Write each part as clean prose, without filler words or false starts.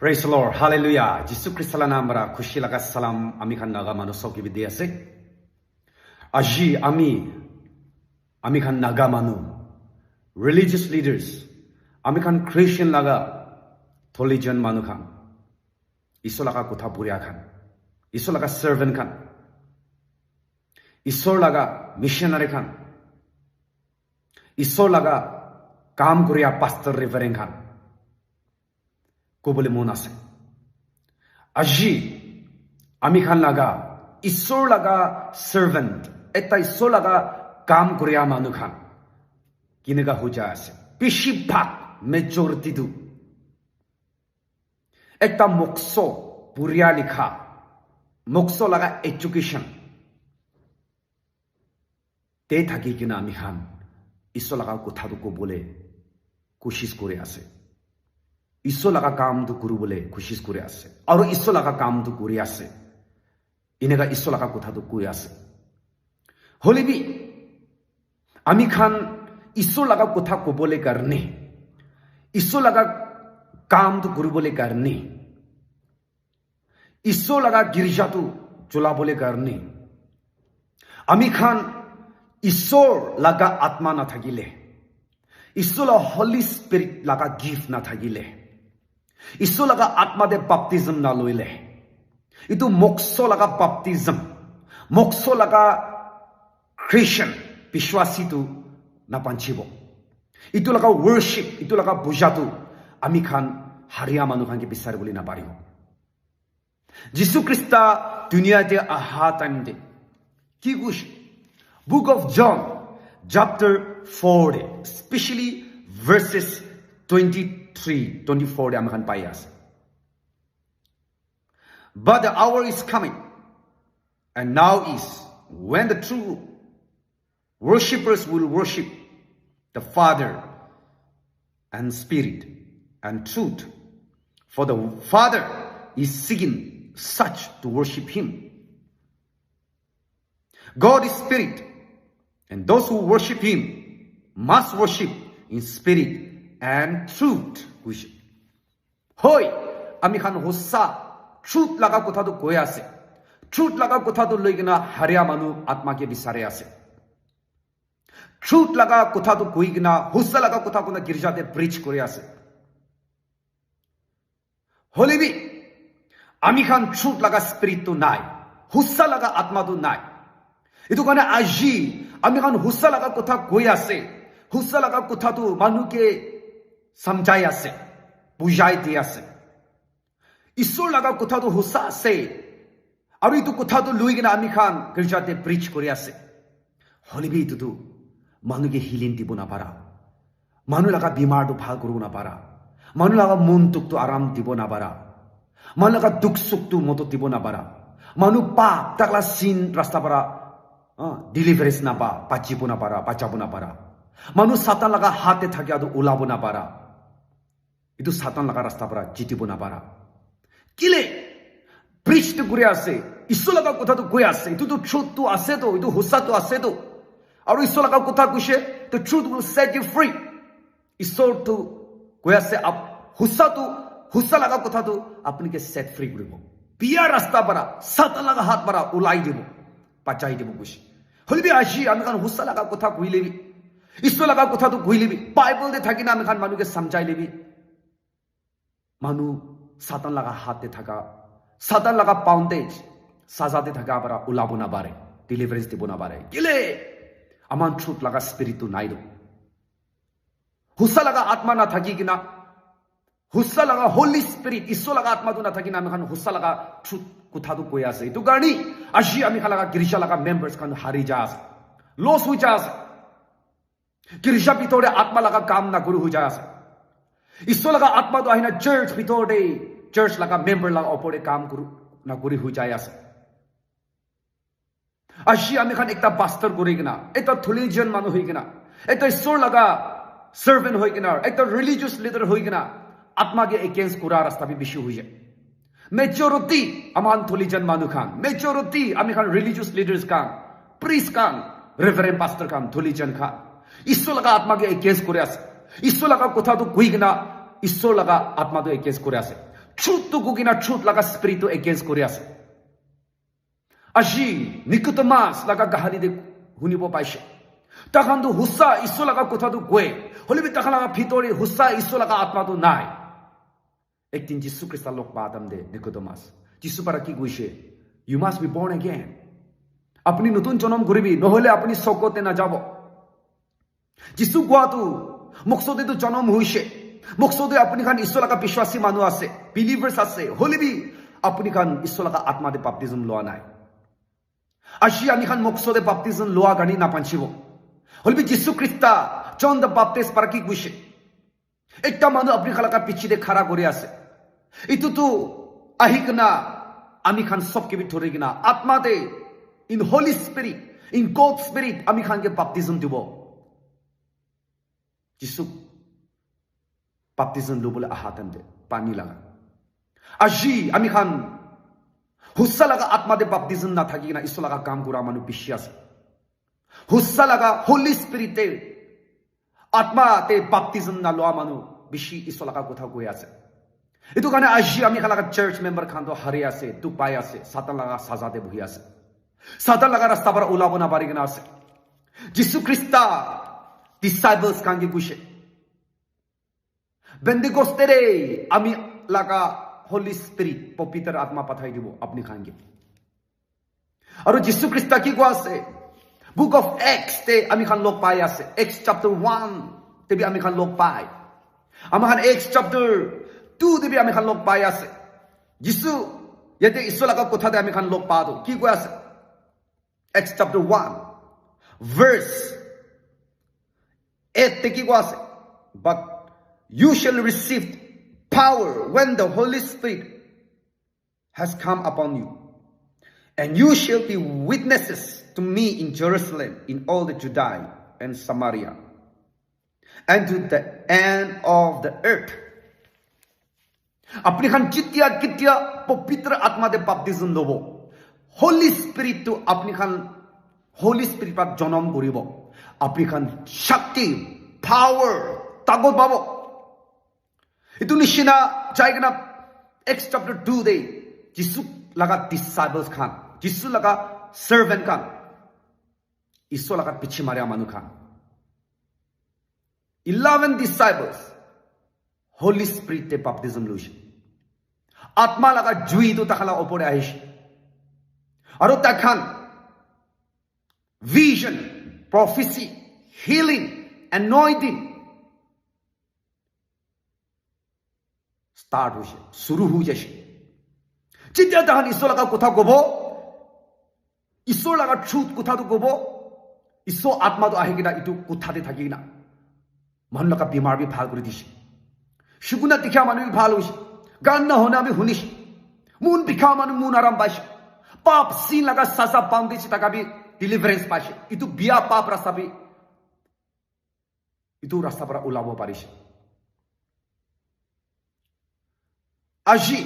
Praise the Lord. Hallelujah. Jisu Kristala namara khushi laga salam ami khan naga manusok ki bidi ase. Aji ami khan naga manu religious leaders ami khan Christian laga tholijan manu khan iso laga kotha puria khan iso laga servant khan iso laga missionary khan iso laga kaam kuria pastor reverend khan Kobole monase. Aji ami khan laga isor laga servant eta isor laga kam korea manu khan kinega hoja ase bishibhag majority du eta mokso puria likha mokso laga education te thaki kina ami khan isor laga kotha du kobole koshish kore ase Iso laga kaam tu kuru bole khushis kure ase aro iso laga kaam tu kuri ase inega iso laga kotha tu koi ase holibi ami khan iso laga kotha ko bole karne iso laga kaam tu kuru bole karne iso laga girja tu chola bole karne ami khan isor laga atma na thagile iso la holy spirit laga gift na thagile Iso laga atma de baptism na loile. Itu mokso laga baptism. Mokso laga Christian. Bishwasi tu na panchibo. Itu laga worship. Itu laga bujatu. Ami khan haria manu khan ke bisar boli na pariho. Jisu Krista dunia de aha time de. Ki kush. Book of John. Chapter 4. Especially verses 23-24 amakan payas. But the hour is coming, and now is when the true worshippers will worship the Father and Spirit and truth. For the Father is seeking such to worship Him. God is Spirit, and those who worship Him must worship in spirit and truth. Hoy, ami khan hossa truth laga kotha to koi ase. Truth laga kotha to loigina haria manu atma ke bisare ase. Truth laga kotha to koi gina hossa laga kotha ko na girja te preach kore ase. Holibi ami khan truth laga spirit to nai. Hossa laga atma to nai. Itu kane aji ami khan hossa laga kotha koi ase. Hossa laga kotha to manu ke samjai ase, bujai di ase. Isor laga kotha to hossa ase. Aru itu kotha to lui gina ami khan girja te preach kore ase. Holibi itu tu manu ke healing dibo na para. Manu laga bimar to bhal kuru na para. Manu laga mon tuk to aram dibo na para. Manu laga duk suk tu moto dibo na para. Manu pa takla sin rasta para deliverance na pa, pachibo na para, pachabo na para. Manu satan laga hate thakya to ulabo na para. Itu satan laga rasta para jitibo na para. Kile preach to kure ase. Iso laga kotha to koi ase. Itu to truth to ase to. Itu hossa to ase to. Aru iso laga kotha kushe. The truth will set you free. Iso to koi ase. Hossa laga kotha to apni ke set free kuribo. Biya rasta para satan laga hat para ulai dibo. Pachai dibo kushe. Holibi ashi ami kan hossa laga kotha koi lebi. Iso laga kotha to koi lebi. Bible de thaki na ami kan manu ke samjai lebi. Manu satan laga hate thaka, satan laga poundage, sazate thaka para ulabo na bare, deliverance dibo na bare. Kile aman truth laga spiritu naido. Hussa laga atma na thaki kina, hussa laga holy spirit, iso laga atma tu na thaki na ami khan hussa laga truth kotha tu koi ase. Itu garni ashi ami khan laga girisha laga members khan hari jas, loss hui jas. Girisha bitore atma laga kaam na guru hui jas. Iso laga atma to ahina church bitore church laga member laga opore kaam guru na guri hui jaya ase. Ashi ami khan ekta pastor guri gina, ekta tholijan manu hui gina, ekta isor laga servant hui gina, ekta religious leader hui gina, atma ke against kura rasta bi bishi hui jay. Majority aman tholijan manu khan, majority ami khan religious leaders khan, priest khan, reverend pastor khan, tholijan khan. Iso laga atma ke against kure ase. Iso laga kotha to koi gina, iso laga atma to against kore ase. truth to gugina truth laga spirit to against kori ase aji Nicodemus laga kahani de hunibo paise takhan tu hussa iso laga kotha tu goe holibi takhan laga bhitori hussa iso laga atma tu nai ekdin Jisu Christa lok padam de Nicodemus Jisu para ki goise you must be born again apni notun jonom koribi nohole apni sokote na jabo Jisu koa tu moksode tu jonom hoise moksode apni khan iso laga bishwasi manu ase believers ase holibi apni khan iso laga atma de baptism loa nai ashi ami khan moksode baptism loa gani na panchibo holibi Jisu Christa John the Baptist para ki goise ekta manu apni khala ka pichide khara kori ase itu tu ahikna ami khan sob ke bi thorigina atma de in Holy Spirit in God's Spirit ami khan ke baptism dibo Jisu baptism lobole ahatan de pani laga aji ami khan hussa laga atma de baptism na thaki na iso laga kam kura manu bishwas hussa laga Holy Spirit de atma te baptism na loa manu bishi iso laga kotha koi ase itu kane aji ami khala church member khan to hari ase tu pai ase satan laga saza de bhui ase satan laga rasta par ulabo na pari gina ase Jisu Christa disciples khan ge kushe Pentecoste ami laga Holy Spirit পবিত্র আত্মা পাঠাই দিব আপনি খানগে আর যিশু খ্রিস্ট কি কো আছে book of Acts তে আমি খান লোক পাই আছে Acts chapter 1 তে বি আমি খান লোক পাই আমি খান Acts chapter 2 তে বি আমি খান লোক পাই আছে যিশু ইয়াতে ঈশ্বর লাগা কথা দে আমি খান লোক পা দো কি কো আছে Acts chapter 1 verse 8 তে কি কো আছে but you shall receive power when the Holy Spirit has come upon you. And you shall be witnesses to me in Jerusalem, in all the Judea and Samaria, and to the end of the earth. Apni khan kitya pavitra atma de baptism lobo. Holy Spirit to apni khan Holy Spirit par jonom koribo. Apni khan shakti, power, tagot babo. Itu nishina jaigna Acts chapter 2 de Jisu laga disciples khan Jisu laga servant khan Iso laga pichi mare manu khan 11 disciples Holy Spirit te baptism luish atma laga jui to takhala opore ahish aro takhan vision prophecy healing anointing start hoise shuru hu jaise chitya tahan isor laga kotha kobo isor laga truth kotha to kobo iso atma to ahi kina itu kotha te thaki na man laga bimar bi bhal kori dise shuguna tikha manu bi bhal hoise gan na hona bi hunish mun bikha manu mun aram paise pap sin laga saza paunde chi taka bi deliverance paise itu biya pap rasta bi itu rasta para ulabo parise aji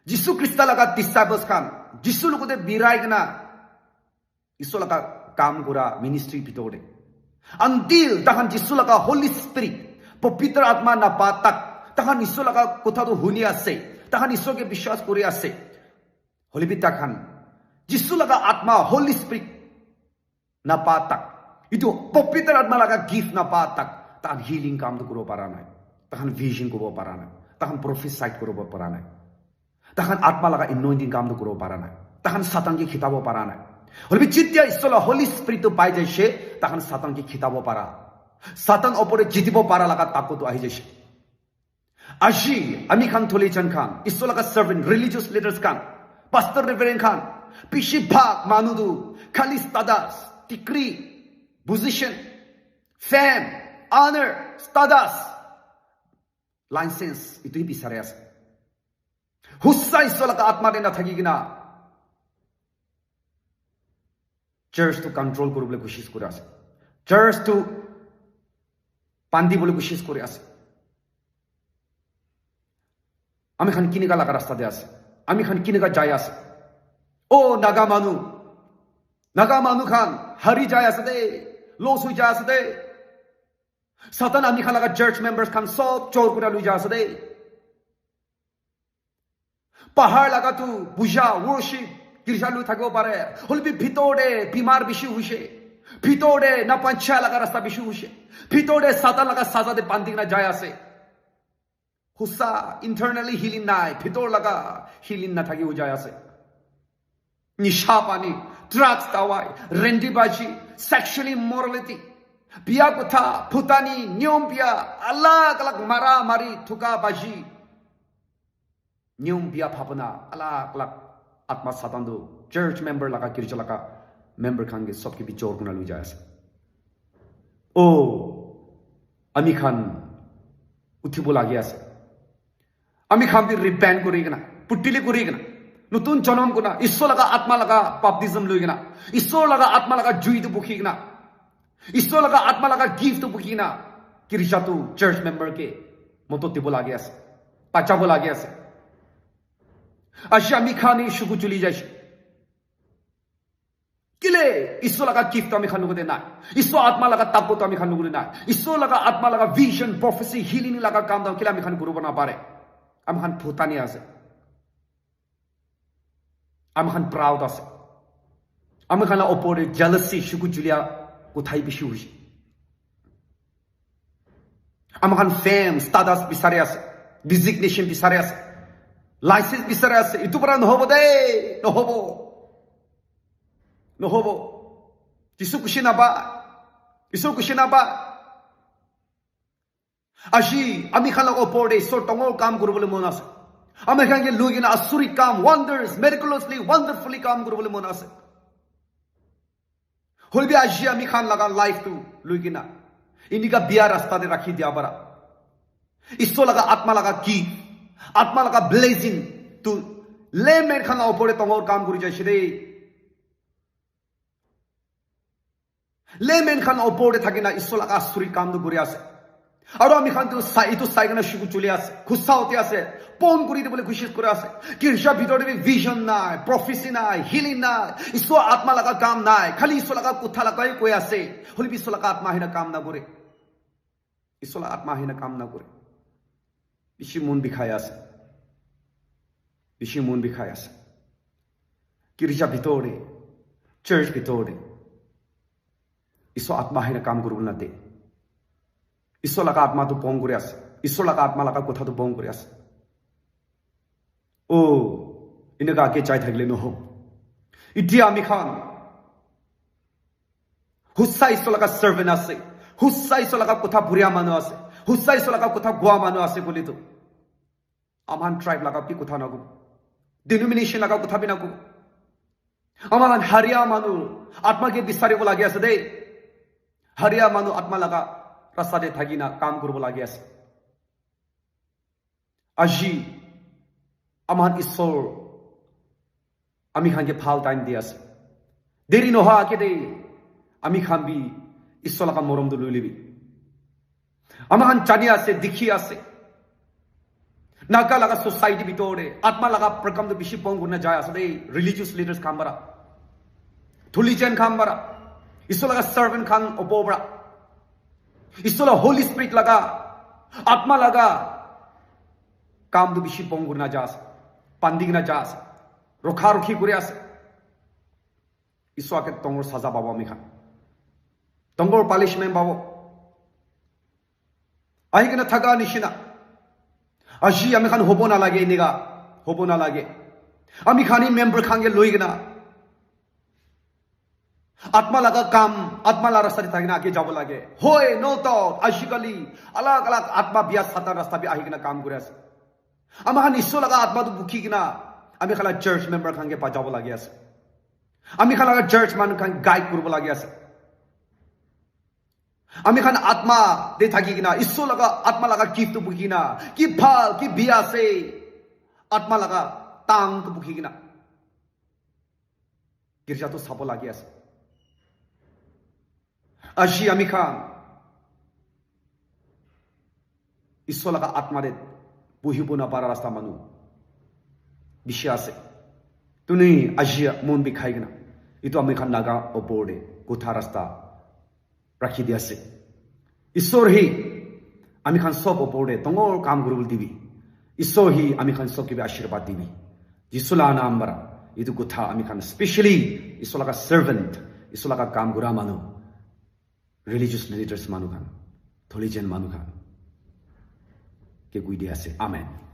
Jisu Christa laga disciples khan Jisu logo de birai gna iso laga kam gora ministry bitore until tahan Jisu laga Holy Spirit pavitra atma na patak tahan iso laga kotha to huni ase tahan iso ke bishwas kori ase holibi tahan Jisu laga atma Holy Spirit na patak itu pavitra atma laga gift na patak tahan healing kam to koro para nai tahan vision koro para nai tahan prophesy korobo para nai tahan atma laga anointing kam to korobo para nai tahan satan ki khitabo para nai holibi chitya isola Holy Spirit to pai jaise tahan satan ki khitabo para satan opore jitibo para laga tako to ahi jaise aji ami khan tholi chan khan isola ka servant religious leaders khan pastor reverend khan pishi bhag manudu khali status degree position fame honor status license itu hi bisare ase hussa isola ka atma de na thaki gina church to control korobole koshish kore ase church to pandi bole koshish kore ase ami khan kiniga laga rasta de ase ami khan kiniga jai ase o naga manu khan hari jai ase de los hui jai ase de Satan ami khan laga church members khan sob chor kura lui ja ase de পাহাড় লাগাতো পূজা worship গির্জালু থাকবো পারে হলবি ভিতরে বিমার বেশি হুসে ভিতরে না পাঞ্চা লাগা রাস্তা বেশি হুসে ভিতরে সাদা লাগা সাজাতে পান্দিক না যায় আছে হুসা ইন্টারনালি হিলিং নাই ভিতর লাগা হিলিং না থাকি যায় আছে নিশা পানি ড্রাগস দাওয়াই রেন্ডিবাজি সেক্সুয়াল ইমোরালিটি বিয়া কথা ফুটানি নিয়ম বিয়া আলাগ আলাগ মারা মারি ঠুকা বাজি নিয়ম বিয়া ভাবনা আলাগ আলাগ আত্মা সাতান্দু চার্চ মেম্বার লাগা কিরচা লাগা মেম্বার খানগে সবকে বিচোর গুনা লুই যায় আছে ও আমি খান উঠিব লাগি আছে আমি খান দি রিপেন্ট করি কিনা পুটিলি করি কিনা নতুন জনম গুনা ঈশ্বর লাগা আত্মা লাগা বাপটিজম লুই কিনা ঈশ্বর লাগা আত্মা লাগা জুইতো বুকি কিনা ঈশ্বর লাগা আত্মা লাগা গিফট বুকি কিনা কিরচা তু চার্চ মেম্বার কে মতো দিব লাগি আছে পাচাব লাগি আছে আসি আমি খানি সুকু চলি যাইছি কিলে ঈশ্বর লাগা গিফট আমি খান নুগুদে নাই ঈশ্বর আত্মা লাগা তাপো তো আমি খান নুগুদে নাই ঈশ্বর লাগা আত্মা লাগা ভিশন প্রফেসি হিলিং লাগা কাম দাও কিলে আমি খান করব না পারে আমি খান ফুটানি আছে আমি খান প্রাউড আছে আমি খান ওপরে জেলাসি সুকু চলিয়া কোথায় বেশি হইছে আমি খান ফেম স্ট্যাটাস বিচারে আছে ডিজিগনেশন বিচারে আছে লাইসেন্স বিচারে আছে ইটো পৰা নহব দে নহব নহব কিছু খুশি নাবা কিছু খুশি নাবা আজি আমি খানক ওপরে ঈশ্বর টঙৰ কাম কৰিবলৈ মন আছে আমি খানকে লৈ কিনে আচৰিত কাম ওয়ান্ডাৰ্স মেৰিকুলাছলি ওয়ান্ডাৰফুলি কাম কৰিবলৈ মন আছে হলবি আজি আমি খান লাগা লাইফটো লৈ কিনা ইনিকা বিয়া ৰাস্তাতে ৰাখি দিয়া পাৰা ঈশ্বৰ লাগা আত্মা লাগা কি আত্মা লাগা ব্লেজিং তু লেমেন খানা ওপরে টঙৰ কাম কৰি যাইছে দেই লেমেন খান ওপৰে থাকি না ঈশ্বৰ লাগা আচৰিত কামটো কৰি আছে আৰু আমি খান ইটো চাই কিনে শিকু চলি আছে খুচা হতে আছে পন কৰি দিবলৈ কোশিশ কৰি আছে কিৰচা ভিতৰত ভিজন নাই প্ৰফেসি নাই হিলিং নাই ঈশ্বৰ আত্মা লাগা কাম নাই খালি ঈশ্বৰ লাগা কথা লাগাই কৈ আছে হলি ঈশ্বৰ লাগা আত্মাহীনা কাম না কৰে ঈশ্বৰ আত্মাহীনা কাম না কৰে বেশি মন বিষাই আছে বেশি মন বিষাই আছে কিরচা ভিতরে চার্চ ভিতরে ঈশ্বর আত্মাহীনা কাম করব না দে ঈশ্বর লাগা আত্মা তো বং করে আছে ঈশ্বর লাগা আত্মা লাগা কথা তো বং করে আছে ও এনেকা আগে চাই থাকলে নহব এতিয়া আমি খান হুচ্চা ঈশ্বর লাগা সার্ভেন্ট আছে হুচ্চা ঈশ্বর লাগা কথা বুড়িয়া মানুষ আছে হুচ্চা ঈশ্বর লাগা কথা গোয়া মানুষ আছে বলি তো আমার ট্রাইব লাগা কি কথা নাগো ডিনোমিনেশন লাগা কথা বি নাগো আমার হারিয়া মানুষ আত্মাকে বিচাৰিব লাগি আছে দেই হারিয়া মানুষ আত্মা লাগা রাস্তাতে থাকি না কাম করব লাগি আছে আজি আমার ঈশ্বর আমি খানকে ভাল টাইম দি আছে দেরি নোহোৱা আগে দেই আমি খান বি ঈশ্বৰ লাগা মৰমটো লৈ লিবি আমার খান জানি আছে দেখি আছে নাগা লাগা সোসাইটি ভিতরে আত্মা লাগা প্রকম তো বেশি পং গুনা যায় আছে দেই রিলিজিয়াস লিডার্স খান বারা থুলিজেন খান বারা ঈশ্বর লাগা সার্ভেন্ট খান ওপরা ঈশ্বর হোলি স্পিরিট লাগা আত্মা লাগা কাম তো বেশি পং গুনা যা আছে পান্দিক না যা আছে রখা রখি করে আছে ঈশ্বরকে টঙর সাজা পাবো আমি খান টঙর পালিশমেন্ট পাবো আহি কিনে থাকা নিচিনা আজি আমি খান হব নালাগে এনেকা হব নালাগে আমি খানি মেম্বার খানকে লৈ কিনা আত্মা লাগা কাম আত্মা লাগা রাস্তাতে থাকি না আগে যাব লাগে হয় নত আজিকালি আলাগ আলাগ আত্মা বিয়া সাতার রাস্তা বি আহি কিনা কাম করে আছে আমার খান ঈশ্বর লাগা আত্মা তো বুকি কিনা আমি খালা চার্চ মেম্বার খানকে পা যাব লাগে আছে আমি খান লাগা চার্চ মানুষ খান গাইড করব লাগে আছে আমি খান আত্মা দে থাকি কিনা ঈশ্বর লাগা আত্মা লাগা গিফট তো বুকি না কি ভাল কি বিয়া আছে আত্মা লাগা টাং তো বুকি কিনা গির্জা তো চাব লাগি আছে আজি আমি খান ঈশ্বর লাগা আত্মা দে বহিব নাপাৰা ৰাস্তা মানুহ বেছি আছে তুমি আজি মন বিষাই কিনা এইটো আমি খান নাগা ওপৰতে কোঠা ৰাস্তা ৰাখি দি আছে ঈশ্বৰ হি আমি খান সব ওপৰতে টঙৰ কাম কৰিব দিবি ঈশ্বৰ হি আমি খান সব কিবা আশীৰ্বাদ দিবি Jisula nambara. Itu kutha ami kan especially isolaga servant, isolaga kam gura manu, religious leaders manu kan, tholijen manu kan. Ke gui dia se. Amen.